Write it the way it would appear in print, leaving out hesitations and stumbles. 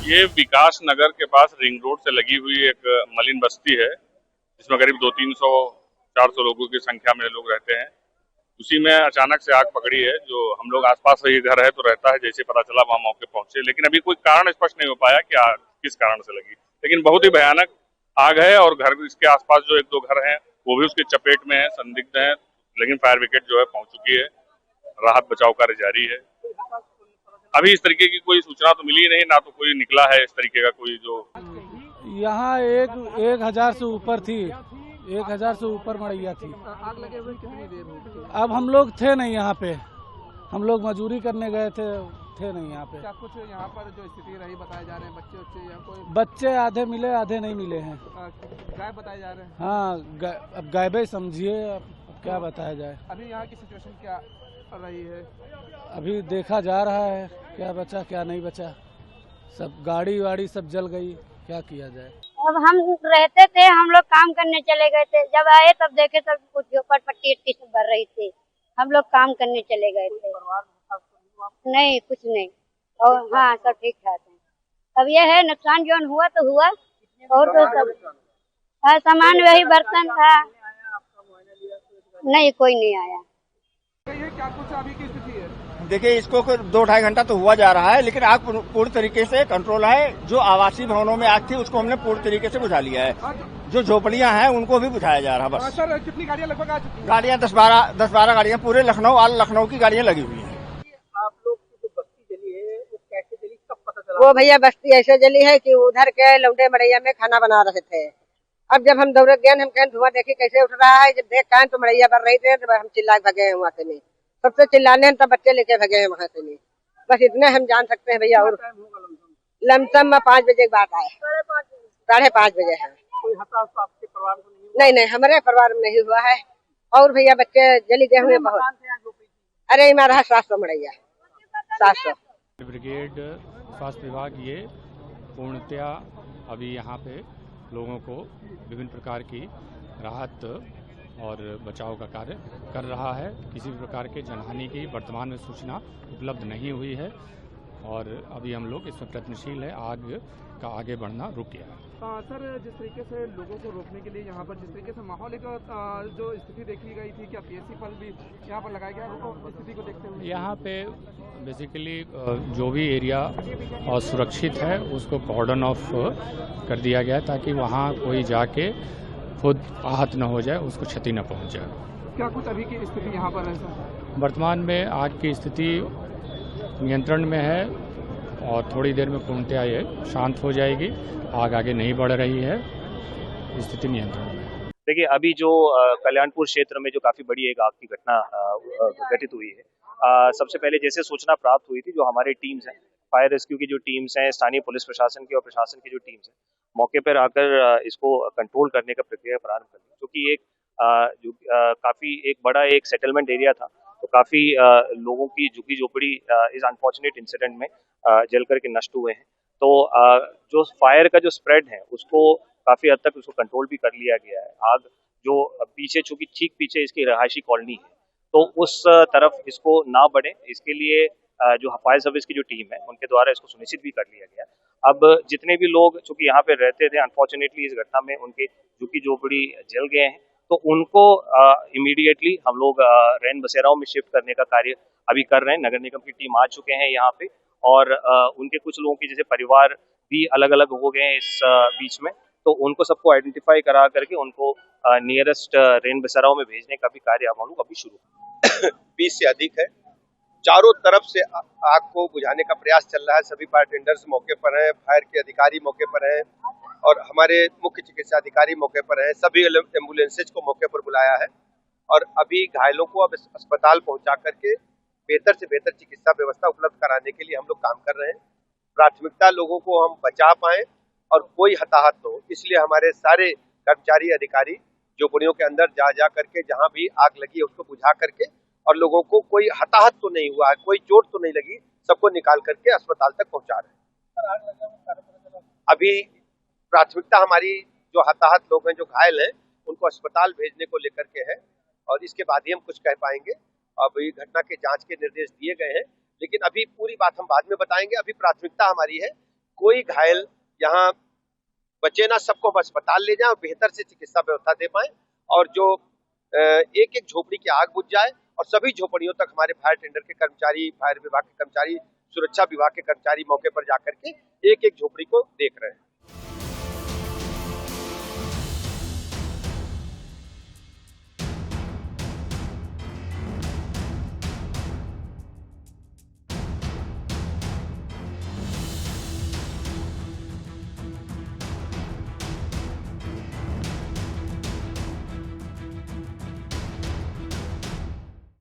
ये विकास नगर के पास ring road से लगी हुई एक मलिन बस्ती है, जिसमें करीब 200-300-400 लोगों की संख्या में लोग रहते हैं। उसी में अचानक से आग पकड़ी है। जो हम लोग आसपास ही घर है तो रहता है, जैसे पता चला वहां मौके पहुंचे, लेकिन अभी कोई कारण स्पष्ट नहीं हो पाया कि आग किस कारण से लगी। लेकिन बहुत ही भयानक आग है और घर इसके आसपास जो एक दो घर हैं वो भी उसकी चपेट में है, संदिग्ध है। लेकिन फायर ब्रिगेड जो है पहुंच चुकी है, राहत बचाव कार्य जारी है। अभी इस तरीके की कोई सूचना तो मिली नहीं, ना तो कोई निकला है इस तरीके का कोई जो। यहाँ एक हजार से ऊपर थी, 1000 से ऊपर मड़ैया थी। आग लगे हुए कितनी देर हो गई? अब हम लोग थे नहीं यहाँ पे, हम लोग मजदूरी करने गए थे नहीं यहाँ पे। क्या कुछ यहाँ पर जो स्थिति रही बताए जा रहे हैं, बच्चे या कोई? बच्चे आधे मिले आधे नहीं मिले हैं। गायब बताए जा रहे हैं? हाँ, अब गायबे समझिए, अब क्या बताया जाए। अभी यहाँ की सिचुएशन क्या रही है? अभी देखा जा रहा है क्या बचा क्या नहीं बचा, सब गाड़ी वाड़ी सब जल गई, क्या किया जाए। अब हम रहते थे, हम लोग काम करने चले गए थे, जब आए तब देखे तब कुछ ऊपर पट्टी अट्टी सब भर रही थी। हम लोग काम करने चले गए थे। नहीं, कुछ नहीं। और हाँ, सब ठीक ठाक है। अब ये है नुकसान जो हुआ तो हुआ, और तो सब सामान वही बर्तन था। नहीं, कोई नहीं आया। क्या कुछ अभी की स्थिति है? देखिए, इसको 2-2.5 घंटा तो हुआ जा रहा है, लेकिन आग पूर्ण तरीके से कंट्रोल है। जो आवासीय भवनों में आग थी उसको हमने पूर्ण तरीके से बुझा लिया है। जो झोपड़ियां हैं उनको भी बुझाया जा रहा है। बस सर, कितनी गाड़ियां लगभग आ चुकी हैं? गाड़ियां 10-12 गाड़ियां पूरे लखनऊ की गाड़ियां लगी हुई हैं। आप लोग की जो बस्ती जली है वो कैसे जली, कब पता चला? वो भैया बस्ती ऐसे जली है कि उधर के लौंडे मड़ैया में खाना बना रहे थे। अब जब हम दौड़े गए, हम कहें धुआं देखी कैसे उठ रहा है, जब देख कहें तो मड़ैया बन रही थी, तो हम चिल्ला भगे हैं वहाँ से। नहीं, सबसे चिल्लाने तब बच्चे लेके भगे हैं वहाँ से। नहीं, बस इतने हम जान सकते हैं भैया। और लमसम में 5 बजे की बात आए, 5:30 बजे है। कोई हताहत तो आपके परिवार को नहीं? नहीं नहीं, हमारे परिवार में नहीं हुआ है। और भैया बच्चे जली गए हुए बहुत। अरे हमारा 700 मड़ैया, 700। ब्रिगेड स्वास्थ्य विभाग ये पूर्णतया अभी यहाँ पे लोगों को विभिन्न प्रकार की राहत और बचाव का कार्य कर रहा है। किसी भी प्रकार के जनहानि की वर्तमान में सूचना उपलब्ध नहीं हुई है और अभी हम लोग इसमें प्रयत्नशील है। आग का आगे बढ़ना रुक गया है। सर, जिस तरीके से लोगों को रोकने के लिए यहाँ पर जिस तरीके से माहौल जो स्थिति देखी गई थी, क्या पीएससी फल भी यहाँ पर लगाया गया स्थिति को देखते हुए? यहाँ पे बेसिकली जो भी एरिया सुरक्षित है उसको कॉर्डन ऑफ कर दिया गया है, ताकि वहाँ कोई जाके खुद आहत न हो जाए, उसको क्षति न पहुँच जाए। क्या कुछ अभी की स्थिति यहाँ पर है सर? वर्तमान में आग की स्थिति नियंत्रण में है और थोड़ी देर में पूर्णतया ये शांत हो जाएगी। आग आगे नहीं बढ़ रही है, स्थिति नियंत्रण में है। देखिए, अभी जो कल्याणपुर क्षेत्र में जो काफी बड़ी एक आग की घटना घटित हुई है, सबसे पहले जैसे सूचना प्राप्त हुई थी, जो हमारे टीम्स हैं, फायर रेस्क्यू की जो टीम्स हैं, स्थानीय पुलिस प्रशासन की और प्रशासन की जो टीम्स हैं, मौके पर आकर इसको कंट्रोल करने का प्रक्रिया प्रारंभ कर दी। क्योंकि काफी एक बड़ा एक सेटलमेंट एरिया था, तो काफी लोगों की झुग्गी झोपड़ी इस अनफॉर्चुनेट इंसिडेंट में जल करके नष्ट हुए हैं। तो जो फायर का जो स्प्रेड है उसको काफी हद तक उसको कंट्रोल भी कर लिया गया है। आग जो पीछे, चूंकि ठीक पीछे इसकी रहायशी कॉलोनी है, तो उस तरफ इसको ना बढ़े, इसके लिए जो फायर सर्विस की जो टीम है उनके द्वारा इसको सुनिश्चित भी कर लिया गया। अब जितने भी लोग चूंकि यहाँ पे रहते थे, अनफॉर्चुनेटली इस घटना में उनके झुग्गी झोपड़ी जल गए हैं, तो उनको इमीडिएटली हम लोग रैन बसेराओं में शिफ्ट करने का कार्य अभी कर रहे हैं। नगर निगम की टीम आ चुके हैं यहाँ पे, और उनके कुछ लोगों के जैसे परिवार भी अलग अलग हो गए हैं इस बीच में, तो उनको सबको आइडेंटिफाई करा करके उनको नियरेस्ट रेन बसेराओं में भेजने का भी कार्य हम लोग अभी शुरू 20 से अधिक है। चारों तरफ से आग को बुझाने का प्रयास चल रहा है। सभी फायर टेंडर्स मौके पर हैं, फायर के अधिकारी मौके पर हैं और हमारे मुख्य चिकित्सा अधिकारी मौके पर हैं। सभी एम्बुलेंसेज को मौके पर बुलाया है और अभी घायलों को अब अस्पताल पहुंचा करके बेहतर से बेहतर चिकित्सा व्यवस्था उपलब्ध कराने के लिए हम लोग काम कर रहे हैं। प्राथमिकता लोगों को हम बचा पाए और कोई हताहत न हो, इसलिए हमारे सारे कर्मचारी अधिकारी झोपड़ियों के अंदर जा करके जहां भी आग लगी है उसको बुझा करके, और लोगों को कोई हताहत तो नहीं हुआ है, कोई चोट तो नहीं लगी, सबको निकाल करके अस्पताल तक पहुंचा रहे हैं। अभी प्राथमिकता हमारी जो हताहत लोग हैं, जो घायल हैं, उनको अस्पताल भेजने को लेकर के है और इसके बाद ही हम कुछ कह पाएंगे। अभी घटना के जांच के निर्देश दिए गए हैं, लेकिन अभी पूरी बात हम बाद में बताएंगे। अभी प्राथमिकता हमारी है कोई घायल यहाँ बचे ना, सबको बस अस्पताल ले जाए और बेहतर से चिकित्सा व्यवस्था दे पाए, और जो एक एक झोपड़ी की आग बुझ जाए और सभी झोपड़ियों तक हमारे फायर टेंडर के कर्मचारी, फायर विभाग के कर्मचारी, सुरक्षा विभाग के कर्मचारी मौके पर जाकर के एक एक झोपड़ी को देख रहे हैं।